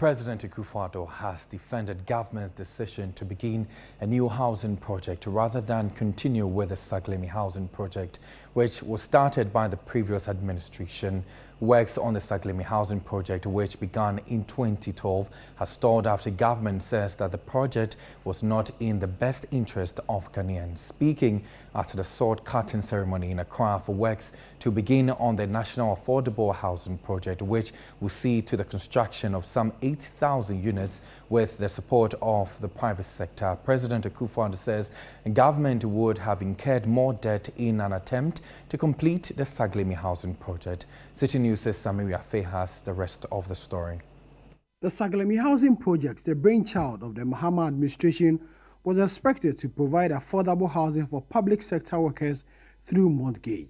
President Akufo-Addo has defended government's decision to begin a new housing project rather than continue with the Saglemi housing project, which was started by the previous administration. Works on the Saglemi housing project, which began in 2012, has stalled after government says that the project was not in the best interest of Ghanaians. Speaking after the sword-cutting ceremony in Accra for works to begin on the National Affordable Housing Project, which will see to the construction of some 80,000 units with the support of the private sector, President Akufo-Addo says the government would have incurred more debt in an attempt to complete the Saglemi housing project. Citi News' Samiria Faye has the rest of the story. The Saglemi housing project, the brainchild of the Mahama administration, was expected to provide affordable housing for public sector workers through mortgage.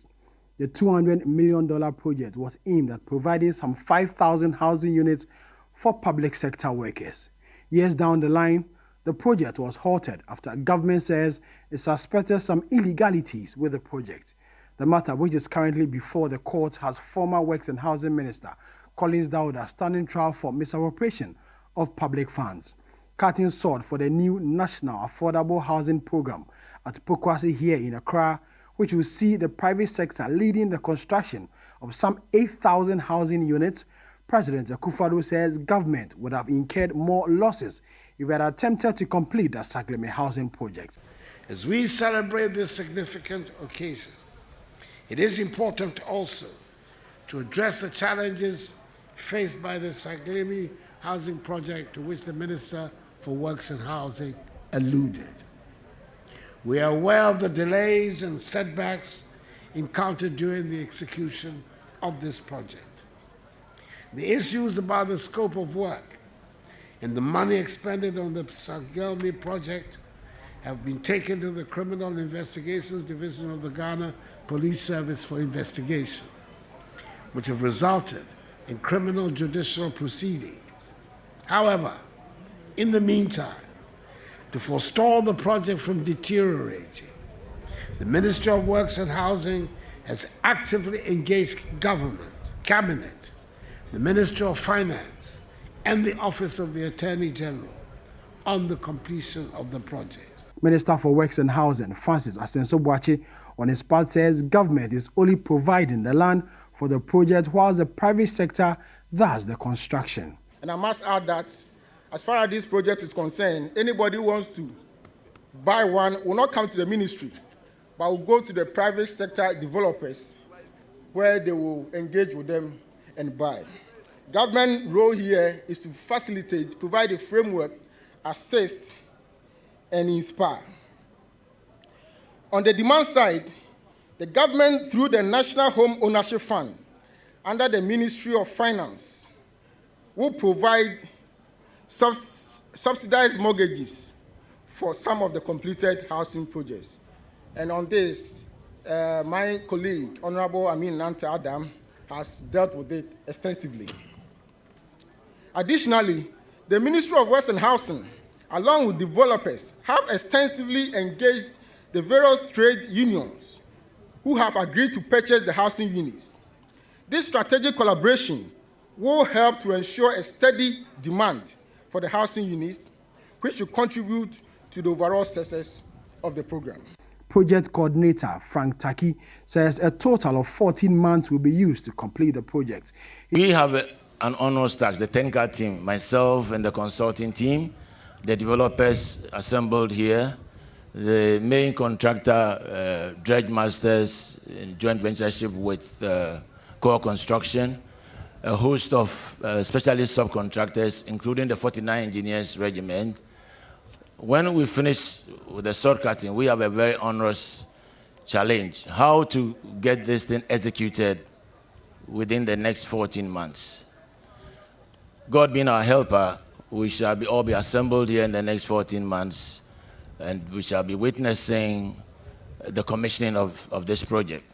The $200 million project was aimed at providing some 5,000 housing units for public sector workers. Years down the line, the project was halted after government says it suspected some illegalities with the project. The matter, which is currently before the court, has former Works and Housing Minister Collins Dauda standing trial for misappropriation of public funds. Cutting sword for the new National Affordable Housing Program at Pokwasi here in Accra, which will see the private sector leading the construction of some 8,000 housing units. President Akufo-Addo says government would have incurred more losses if it had attempted to complete the Saglemi housing project. As we celebrate this significant occasion, it is important also to address the challenges faced by the Saglemi housing project to which the Minister for Works and Housing alluded. We are aware of the delays and setbacks encountered during the execution of this project. The issues about the scope of work and the money expended on the Saglemi project have been taken to the Criminal Investigations Division of the Ghana Police Service for investigation, which have resulted in criminal judicial proceedings. However, in the meantime, to forestall the project from deteriorating, the Ministry of Works and Housing has actively engaged government, cabinet, the Ministry of Finance, and the Office of the Attorney General on the completion of the project. Minister for Works and Housing, Francis Asenso-Boakye, on his part says government is only providing the land for the project while the private sector does the construction. And I must add that as far as this project is concerned, anybody who wants to buy one will not come to the ministry, but will go to the private sector developers where they will engage with them and buy. Government role here is to facilitate, provide a framework, assist, and inspire. On the demand side, the government, through the National Home Ownership Fund, under the Ministry of Finance, will provide subsidized mortgages for some of the completed housing projects. And on this, my colleague, Honorable Amin Nante Adam, has dealt with it extensively. Additionally, the Ministry of Works and Housing, along with developers, have extensively engaged the various trade unions who have agreed to purchase the housing units. This strategic collaboration will help to ensure a steady demand for the housing units, which will contribute to the overall success of the program. Project coordinator Frank Taki says a total of 14 months will be used to complete the project. We have an honors task, the technical team, myself and the consulting team, the developers assembled here, the main contractor, Dredge Masters, in joint ventureship with Core Construction, a host of specialist subcontractors, including the 49 Engineers Regiment. When we finish with the sword cutting, we have a very onerous challenge, how to get this thing executed within the next 14 months. God being our helper, we shall all be assembled here in the next 14 months, and we shall be witnessing the commissioning of this project.